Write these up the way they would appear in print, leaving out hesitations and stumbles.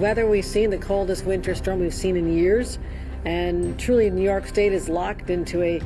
weather we've seen, the coldest winter storm we've seen in years. And truly, New York State is locked into a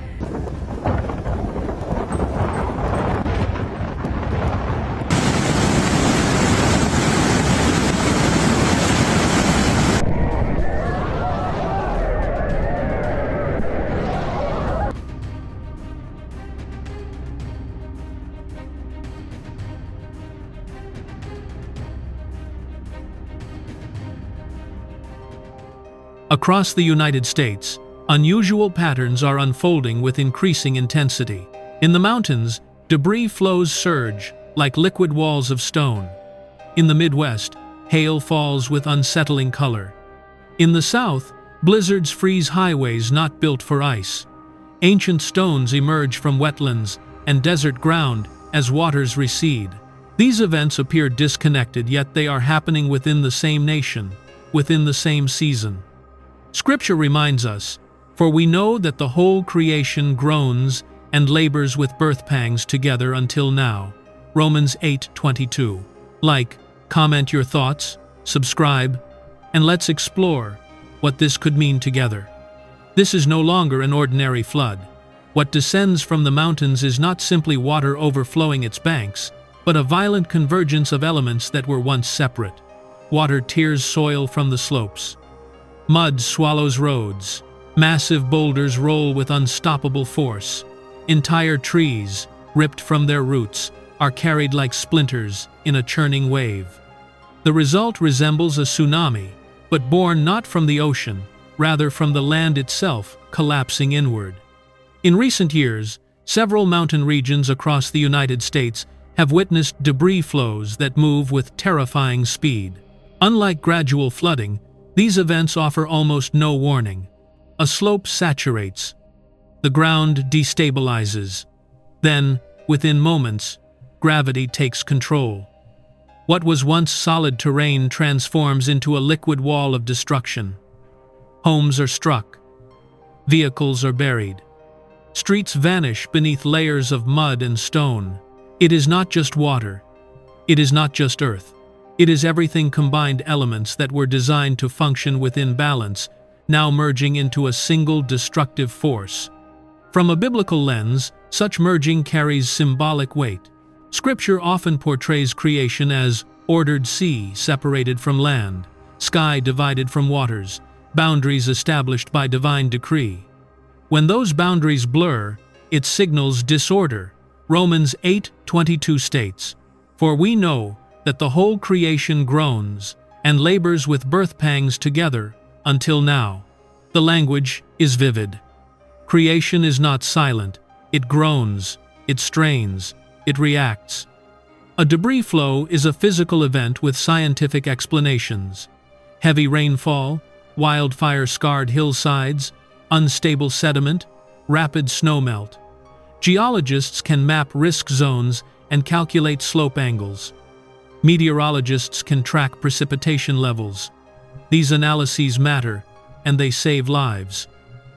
Across the United States, unusual patterns are unfolding with increasing intensity. In the mountains, debris flows surge like liquid walls of stone. In the Midwest, hail falls with unsettling color. In the South, blizzards freeze highways not built for ice. Ancient stones emerge from wetlands and desert ground as waters recede. These events appear disconnected, yet they are happening within the same nation, within the same season. Scripture reminds us, "For we know that the whole creation groans and labors with birth pangs together until now." Romans 8:22. Like, comment your thoughts, subscribe, and let's explore what this could mean together. This is no longer an ordinary flood. What descends from the mountains is not simply water overflowing its banks, but a violent convergence of elements that were once separate. Water tears soil from the slopes. Mud swallows roads. Massive boulders roll with unstoppable force. Entire trees, ripped from their roots, are carried like splinters in a churning wave. The result resembles a tsunami, but born not from the ocean, rather from the land itself collapsing inward. In recent years, several mountain regions across the United States have witnessed debris flows that move with terrifying speed. Unlike gradual flooding, these events offer almost no warning. A slope saturates. The ground destabilizes. Then, within moments, gravity takes control. What was once solid terrain transforms into a liquid wall of destruction. Homes are struck. Vehicles are buried. Streets vanish beneath layers of mud and stone. It is not just water. It is not just earth. It is everything combined elements that were designed to function within balance, now merging into a single destructive force. From a biblical lens, such merging carries symbolic weight. Scripture often portrays creation as ordered sea separated from land, sky divided from waters, boundaries established by divine decree. When those boundaries blur, it signals disorder. Romans 8:22 states, "For we know that the whole creation groans and labors with birth pangs together until now." The language is vivid. Creation is not silent. It groans, it strains, it reacts. A debris flow is a physical event with scientific explanations. Heavy rainfall, wildfire-scarred hillsides, unstable sediment, rapid snowmelt. Geologists can map risk zones and calculate slope angles. Meteorologists can track precipitation levels. These analyses matter, and they save lives.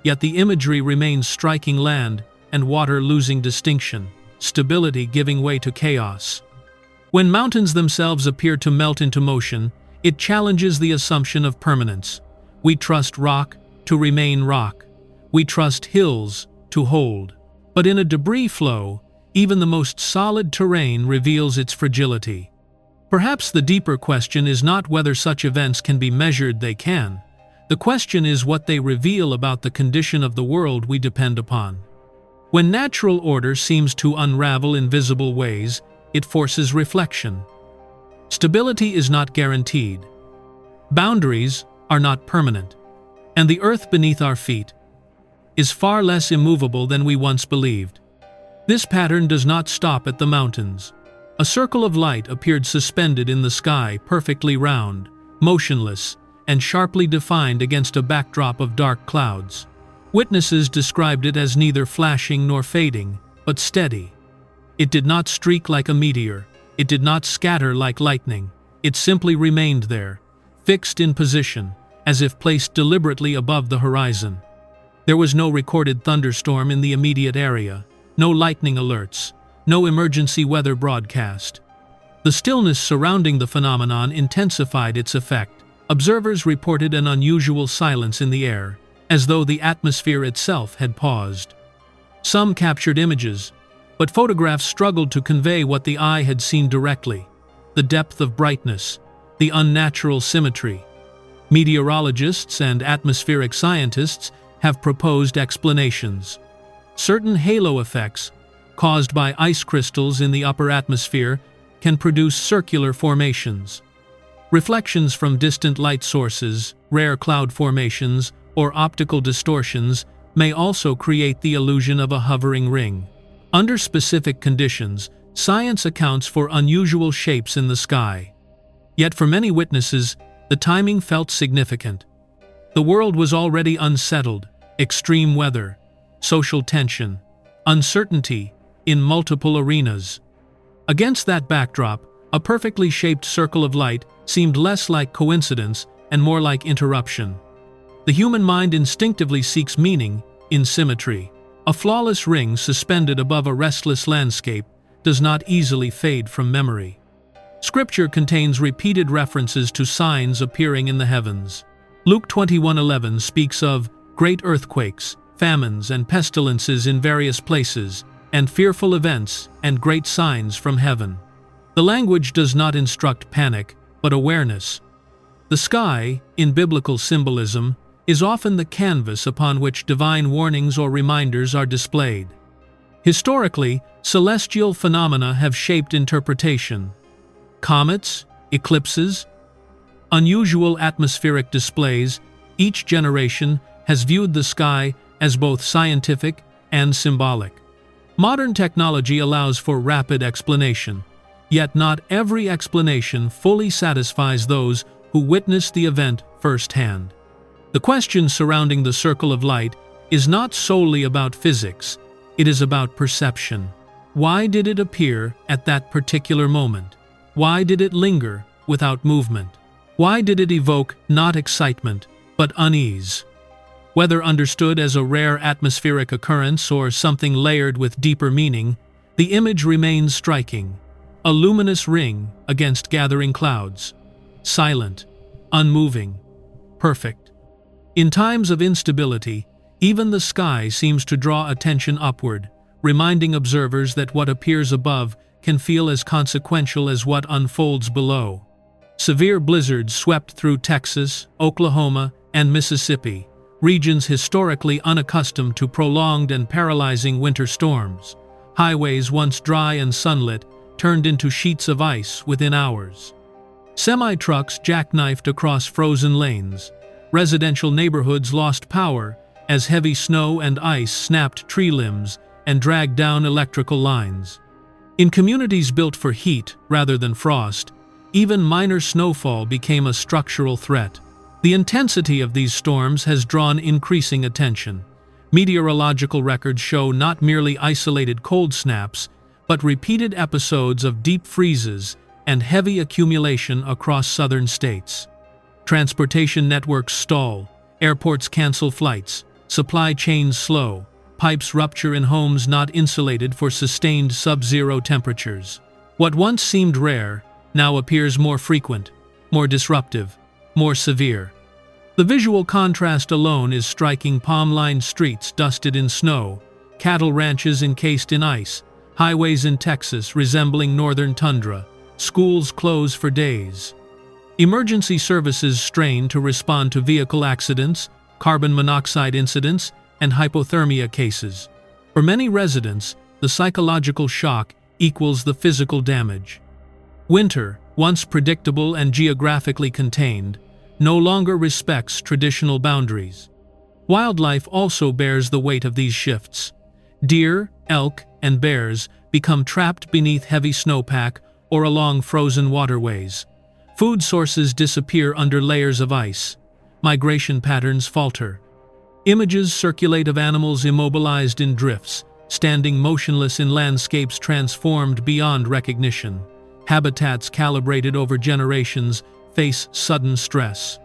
Yet the imagery remains striking: land and water losing distinction, stability giving way to chaos. When mountains themselves appear to melt into motion, it challenges the assumption of permanence. We trust rock to remain rock. We trust hills to hold. But in a debris flow, even the most solid terrain reveals its fragility. Perhaps the deeper question is not whether such events can be measured. They can. The question is what they reveal about the condition of the world we depend upon. When natural order seems to unravel in visible ways, it forces reflection. Stability is not guaranteed. Boundaries are not permanent. And the earth beneath our feet is far less immovable than we once believed. This pattern does not stop at the mountains. A circle of light appeared suspended in the sky, perfectly round, motionless, and sharply defined against a backdrop of dark clouds. Witnesses described it as neither flashing nor fading, but steady. It did not streak like a meteor. It did not scatter like lightning. It simply remained there, fixed in position, as if placed deliberately above the horizon. There was no recorded thunderstorm in the immediate area, no lightning alerts, no emergency weather broadcast. The stillness surrounding the phenomenon intensified its effect. Observers reported an unusual silence in the air, as though the atmosphere itself had paused. Some captured images, but photographs struggled to convey what the eye had seen directly: the depth of brightness, the unnatural symmetry. Meteorologists and atmospheric scientists have proposed explanations. Certain halo effects, caused by ice crystals in the upper atmosphere, can produce circular formations. Reflections from distant light sources, rare cloud formations, or optical distortions may also create the illusion of a hovering ring. Under specific conditions, science accounts for unusual shapes in the sky. Yet for many witnesses, the timing felt significant. The world was already unsettled: extreme weather, social tension, uncertainty in multiple arenas. Against that backdrop, a perfectly shaped circle of light seemed less like coincidence and more like interruption. The human mind instinctively seeks meaning in symmetry. A flawless ring suspended above a restless landscape does not easily fade from memory. Scripture contains repeated references to signs appearing in the heavens. Luke 21:11 speaks of great earthquakes, famines, and pestilences in various places, and fearful events and great signs from heaven. The language does not instruct panic, but awareness. The sky, in biblical symbolism, is often the canvas upon which divine warnings or reminders are displayed. Historically, celestial phenomena have shaped interpretation. Comets, eclipses, unusual atmospheric displays, each generation has viewed the sky as both scientific and symbolic. Modern technology allows for rapid explanation, yet not every explanation fully satisfies those who witness the event firsthand. The question surrounding the circle of light is not solely about physics, it is about perception. Why did it appear at that particular moment? Why did it linger without movement? Why did it evoke not excitement, but unease? Whether understood as a rare atmospheric occurrence or something layered with deeper meaning, the image remains striking: a luminous ring against gathering clouds, silent, unmoving, perfect. In times of instability, even the sky seems to draw attention upward, reminding observers that what appears above can feel as consequential as what unfolds below. Severe blizzards swept through Texas, Oklahoma, and Mississippi, regions historically unaccustomed to prolonged and paralyzing winter storms. Highways once dry and sunlit turned into sheets of ice within hours. Semi-trucks jackknifed across frozen lanes. Residential neighborhoods lost power as heavy snow and ice snapped tree limbs and dragged down electrical lines. In communities built for heat rather than frost, even minor snowfall became a structural threat. The intensity of these storms has drawn increasing attention. Meteorological records show not merely isolated cold snaps, but repeated episodes of deep freezes and heavy accumulation across southern states. Transportation networks stall, airports cancel flights, supply chains slow, pipes rupture in homes not insulated for sustained sub-zero temperatures. What once seemed rare now appears more frequent, more disruptive, more severe. The visual contrast alone is striking: palm-lined streets dusted in snow, cattle ranches encased in ice, highways in Texas resembling northern tundra, schools closed for days. Emergency services strain to respond to vehicle accidents, carbon monoxide incidents, and hypothermia cases. For many residents, the psychological shock equals the physical damage. Winter, once predictable and geographically contained, no longer respects traditional boundaries. Wildlife also bears the weight of these shifts. Deer, elk, and bears become trapped beneath heavy snowpack or along frozen waterways. Food sources disappear under layers of ice. Migration patterns falter. Images circulate of animals immobilized in drifts, standing motionless in landscapes transformed beyond recognition. Habitats calibrated over generations face sudden stress.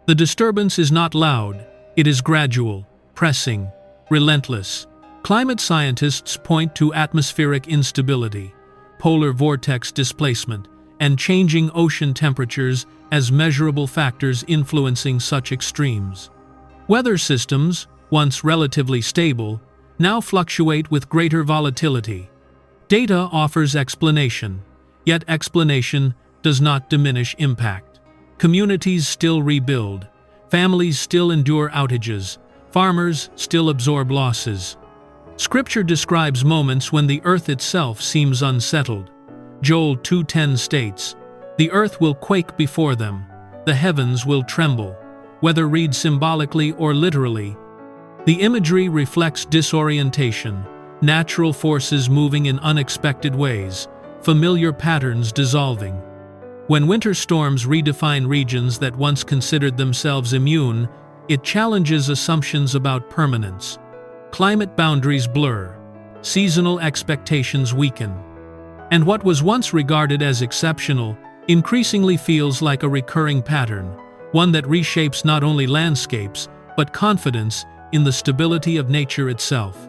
The disturbance is not loud, it is gradual, pressing, relentless. Climate scientists point to atmospheric instability, polar vortex displacement, and changing ocean temperatures as measurable factors influencing such extremes. Weather systems, once relatively stable, now fluctuate with greater volatility. Data offers explanation, yet explanation does not diminish impact. Communities still rebuild, families still endure outages, farmers still absorb losses. Scripture describes moments when the earth itself seems unsettled. Joel 2:10 states, "The earth will quake before them, the heavens will tremble," whether read symbolically or literally. The imagery reflects disorientation, natural forces moving in unexpected ways, familiar patterns dissolving. When winter storms redefine regions that once considered themselves immune, it challenges assumptions about permanence. Climate boundaries blur, seasonal expectations weaken, and what was once regarded as exceptional increasingly feels like a recurring pattern, one that reshapes not only landscapes, but confidence in the stability of nature itself.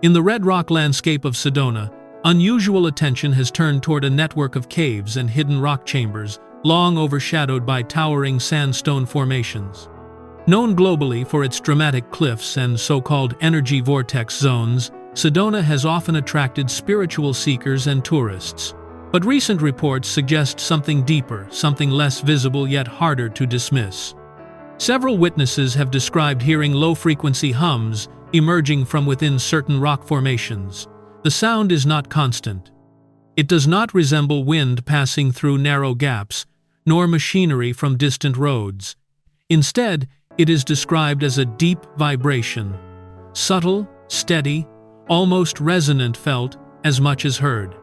In the red rock landscape of Sedona, unusual attention has turned toward a network of caves and hidden rock chambers, long overshadowed by towering sandstone formations. Known globally for its dramatic cliffs and so-called energy vortex zones, Sedona has often attracted spiritual seekers and tourists. But recent reports suggest something deeper, something less visible yet harder to dismiss. Several witnesses have described hearing low-frequency hums emerging from within certain rock formations. The sound is not constant. It does not resemble wind passing through narrow gaps, nor machinery from distant roads. Instead, it is described as a deep vibration, subtle, steady, almost resonant, felt as much as heard.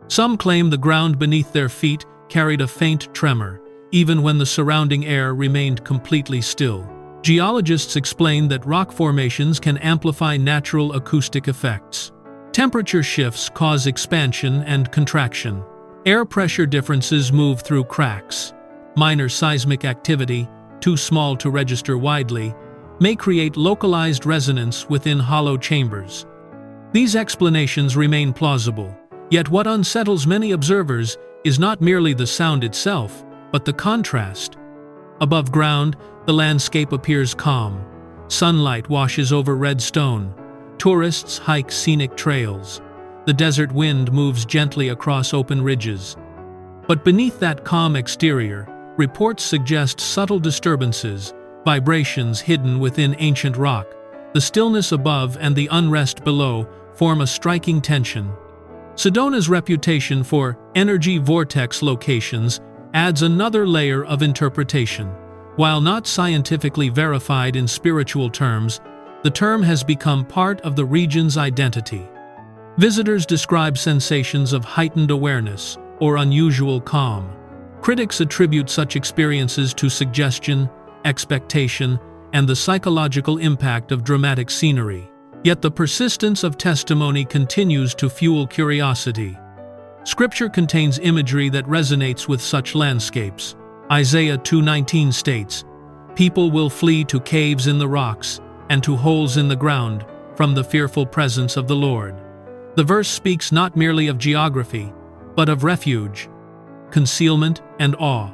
Some claim the ground beneath their feet carried a faint tremor, even when the surrounding air remained completely still. Geologists explain that rock formations can amplify natural acoustic effects. Temperature shifts cause expansion and contraction. Air pressure differences move through cracks. Minor seismic activity, too small to register widely, may create localized resonance within hollow chambers. These explanations remain plausible, yet what unsettles many observers is not merely the sound itself, but the contrast. Above ground, the landscape appears calm. Sunlight washes over red stone. Tourists hike scenic trails. The desert wind moves gently across open ridges. But beneath that calm exterior, reports suggest subtle disturbances, vibrations hidden within ancient rock. The stillness above and the unrest below form a striking tension. Sedona's reputation for energy vortex locations adds another layer of interpretation. While not scientifically verified in spiritual terms, the term has become part of the region's identity. Visitors describe sensations of heightened awareness or unusual calm. Critics attribute such experiences to suggestion, expectation, and the psychological impact of dramatic scenery. Yet the persistence of testimony continues to fuel curiosity. Scripture contains imagery that resonates with such landscapes. Isaiah 2:19 states, "People will flee to caves in the rocks and to holes in the ground from the fearful presence of the Lord." The verse speaks not merely of geography, but of refuge, concealment, and awe.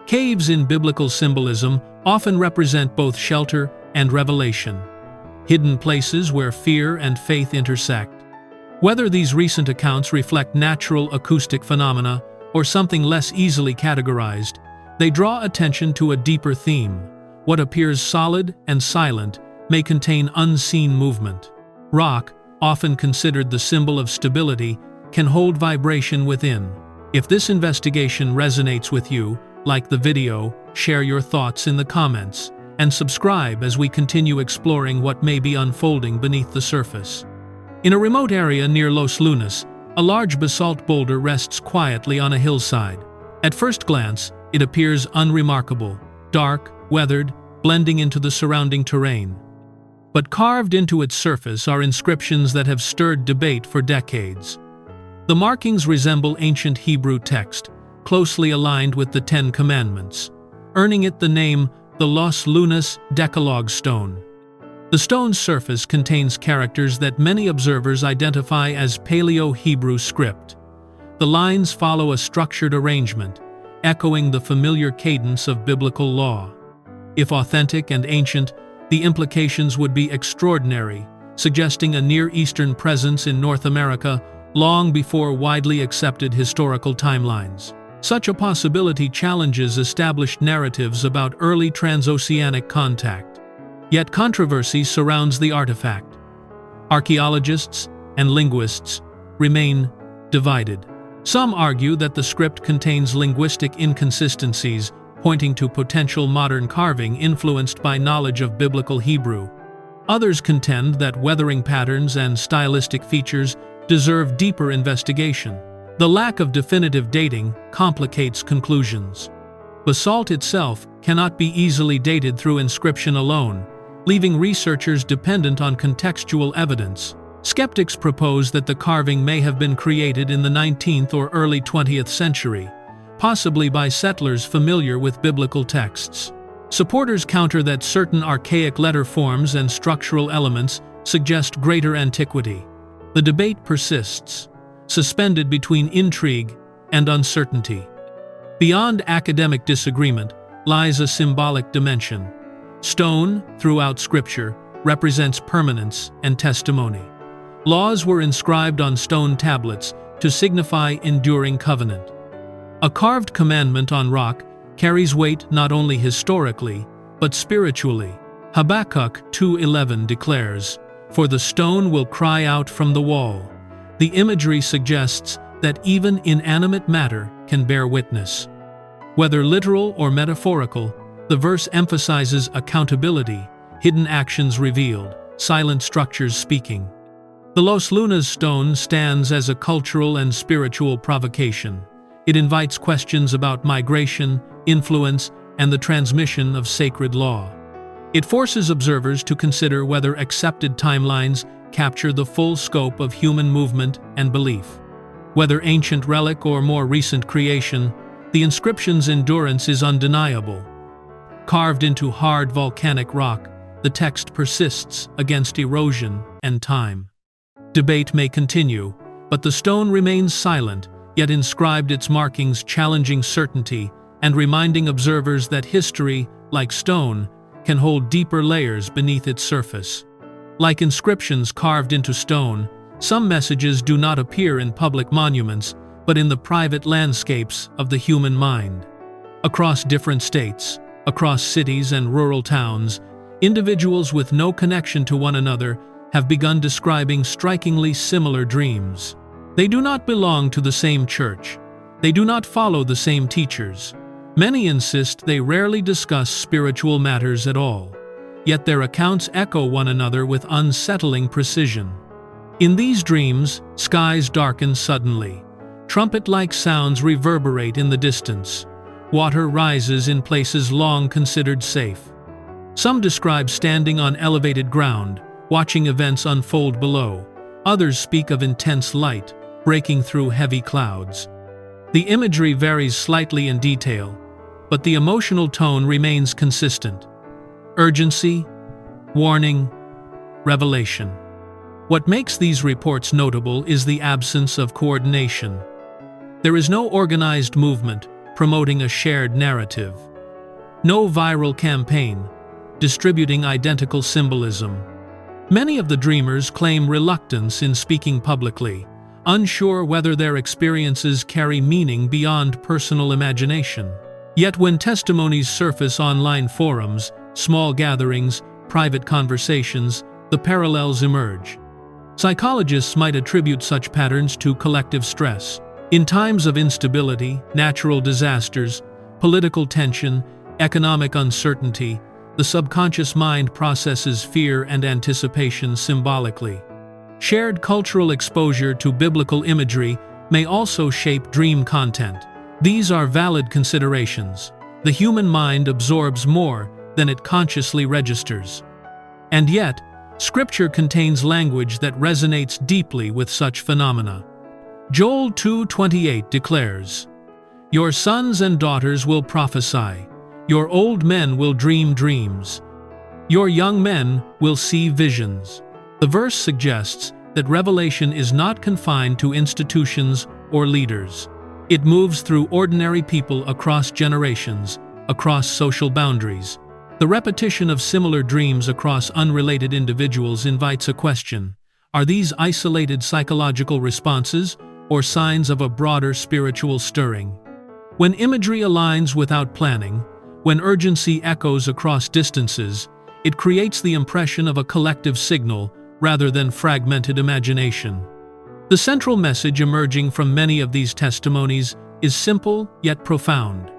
Caves in biblical symbolism often represent both shelter and revelation, hidden places where fear and faith intersect. Whether these recent accounts reflect natural acoustic phenomena or something less easily categorized, they draw attention to a deeper theme. What appears solid and silent may contain unseen movement. Rock, often considered the symbol of stability, can hold vibration within. If this investigation resonates with you, like the video, share your thoughts in the comments, and subscribe as we continue exploring what may be unfolding beneath the surface. In a remote area near Los Lunas, a large basalt boulder rests quietly on a hillside. At first glance, it appears unremarkable, dark, weathered, blending into the surrounding terrain. But carved into its surface are inscriptions that have stirred debate for decades. The markings resemble ancient Hebrew text, closely aligned with the Ten Commandments, earning it the name the Los Lunas Decalogue Stone. The stone's surface contains characters that many observers identify as Paleo-Hebrew script. The lines follow a structured arrangement, echoing the familiar cadence of biblical law. If authentic and ancient, the implications would be extraordinary, suggesting a Near Eastern presence in North America long before widely accepted historical timelines. Such a possibility challenges established narratives about early transoceanic contact. Yet controversy surrounds the artifact. Archaeologists and linguists remain divided. Some argue that the script contains linguistic inconsistencies, pointing to potential modern carving influenced by knowledge of Biblical Hebrew. Others contend that weathering patterns and stylistic features deserve deeper investigation. The lack of definitive dating complicates conclusions. Basalt itself cannot be easily dated through inscription alone, leaving researchers dependent on contextual evidence. Skeptics propose that the carving may have been created in the 19th or early 20th century, possibly by settlers familiar with biblical texts. Supporters counter that certain archaic letter forms and structural elements suggest greater antiquity. The debate persists, suspended between intrigue and uncertainty. Beyond academic disagreement lies a symbolic dimension. Stone, throughout Scripture, represents permanence and testimony. Laws were inscribed on stone tablets to signify enduring covenant. A carved commandment on rock carries weight not only historically, but spiritually. Habakkuk 2:11 declares, "For the stone will cry out from the wall." The imagery suggests that even inanimate matter can bear witness. Whether literal or metaphorical, the verse emphasizes accountability, hidden actions revealed, silent structures speaking. The Los Lunas stone stands as a cultural and spiritual provocation. It invites questions about migration, influence, and the transmission of sacred law. It forces observers to consider whether accepted timelines capture the full scope of human movement and belief. Whether ancient relic or more recent creation, the inscription's endurance is undeniable. Carved into hard volcanic rock, the text persists against erosion and time. Debate may continue, but the stone remains silent, yet inscribed its markings challenging certainty and reminding observers that history, like stone, can hold deeper layers beneath its surface. Like inscriptions carved into stone, some messages do not appear in public monuments, but in the private landscapes of the human mind. Across different states, across cities and rural towns, individuals with no connection to one another have begun describing strikingly similar dreams. They do not belong to the same church. They do not follow the same teachers. Many insist they rarely discuss spiritual matters at all. Yet their accounts echo one another with unsettling precision. In these dreams, skies darken suddenly. Trumpet-like sounds reverberate in the distance. Water rises in places long considered safe. Some describe standing on elevated ground, watching events unfold below. Others speak of intense light, breaking through heavy clouds. The imagery varies slightly in detail, but the emotional tone remains consistent. Urgency, warning, revelation. What makes these reports notable is the absence of coordination. There is no organized movement promoting a shared narrative. No viral campaign distributing identical symbolism. Many of the dreamers claim reluctance in speaking publicly, unsure whether their experiences carry meaning beyond personal imagination. Yet when testimonies surface online forums, small gatherings, private conversations, the parallels emerge. Psychologists might attribute such patterns to collective stress. In times of instability, natural disasters, political tension, economic uncertainty, the subconscious mind processes fear and anticipation symbolically. Shared cultural exposure to biblical imagery may also shape dream content. These are valid considerations. The human mind absorbs more than it consciously registers. And yet, Scripture contains language that resonates deeply with such phenomena. Joel 2:28 declares, "Your sons and daughters will prophesy. Your old men will dream dreams. Your young men will see visions." The verse suggests that revelation is not confined to institutions or leaders. It moves through ordinary people across generations, across social boundaries. The repetition of similar dreams across unrelated individuals invites a question. Are these isolated psychological responses or signs of a broader spiritual stirring? When imagery aligns without planning, when urgency echoes across distances, it creates the impression of a collective signal rather than fragmented imagination. The central message emerging from many of these testimonies is simple yet profound.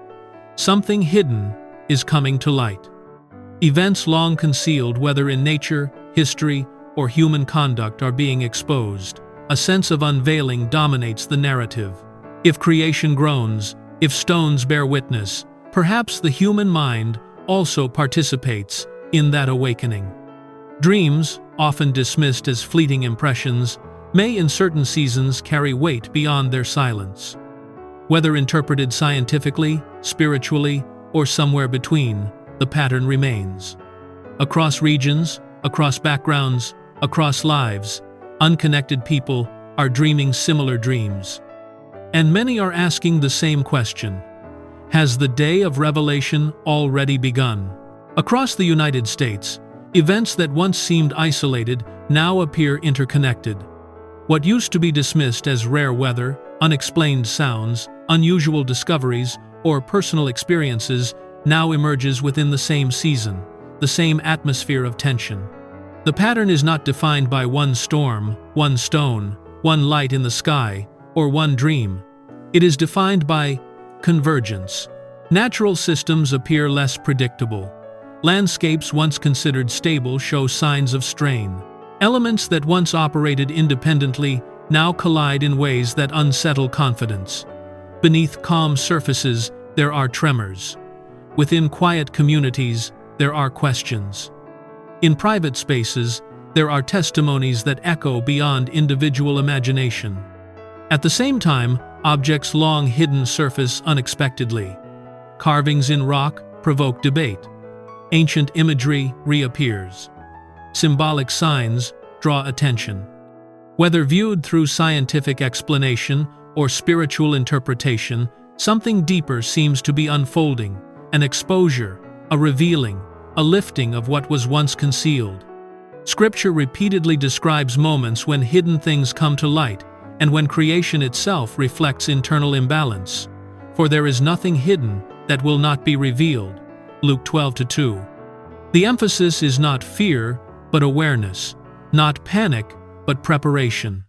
Something hidden is coming to light. Events long concealed, whether in nature, history, or human conduct, are being exposed. A sense of unveiling dominates the narrative. If creation groans, if stones bear witness, perhaps the human mind also participates in that awakening. Dreams, often dismissed as fleeting impressions, may in certain seasons carry weight beyond their silence. Whether interpreted scientifically, spiritually, or somewhere between, the pattern remains. Across regions, across backgrounds, across lives, unconnected people are dreaming similar dreams. And many are asking the same question: has the day of revelation already begun? Across the United States, events that once seemed isolated now appear interconnected. What used to be dismissed as rare weather, unexplained sounds, unusual discoveries, or personal experiences now emerges within the same season, the same atmosphere of tension. The pattern is not defined by one storm, one stone, one light in the sky, or one dream. It is defined by convergence. Natural systems appear less predictable. Landscapes once considered stable show signs of strain. Elements that once operated independently now collide in ways that unsettle confidence. Beneath calm surfaces, there are tremors. Within quiet communities, there are questions. In private spaces, there are testimonies that echo beyond individual imagination. At the same time, objects long hidden surface unexpectedly. Carvings in rock provoke debate. Ancient imagery reappears. Symbolic signs draw attention. Whether viewed through scientific explanation or spiritual interpretation, something deeper seems to be unfolding, an exposure, a revealing, a lifting of what was once concealed. Scripture repeatedly describes moments when hidden things come to light, and when creation itself reflects internal imbalance. For there is nothing hidden that will not be revealed. Luke 12:2. The emphasis is not fear, but awareness, not panic, but preparation.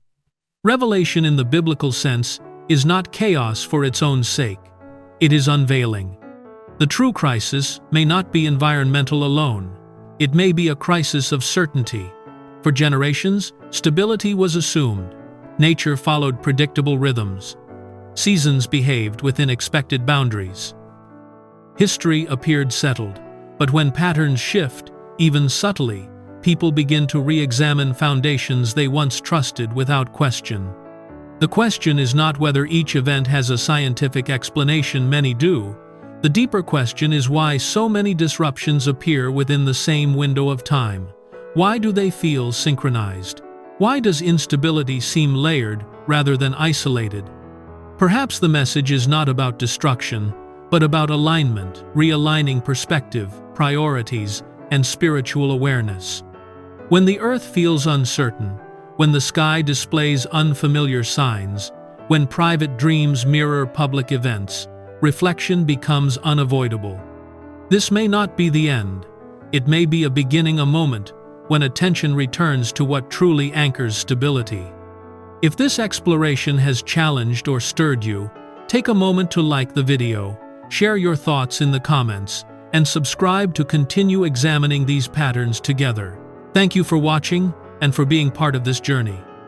Revelation in the biblical sense is not chaos for its own sake. It is unveiling. The true crisis may not be environmental alone. It may be a crisis of certainty. For generations, stability was assumed. Nature followed predictable rhythms. Seasons behaved within expected boundaries. History appeared settled, but when patterns shift, even subtly, people begin to re-examine foundations they once trusted without question. The question is not whether each event has a scientific explanation. Many do. The deeper question is why so many disruptions appear within the same window of time. Why do they feel synchronized? Why does instability seem layered rather than isolated? Perhaps the message is not about destruction, but about alignment, realigning perspective, priorities, and spiritual awareness. When the earth feels uncertain, when the sky displays unfamiliar signs, when private dreams mirror public events, reflection becomes unavoidable. This may not be the end. It may be a beginning, a moment when attention returns to what truly anchors stability. If this exploration has challenged or stirred you, take a moment to like the video, share your thoughts in the comments, and subscribe to continue examining these patterns together. Thank you for watching and for being part of this journey.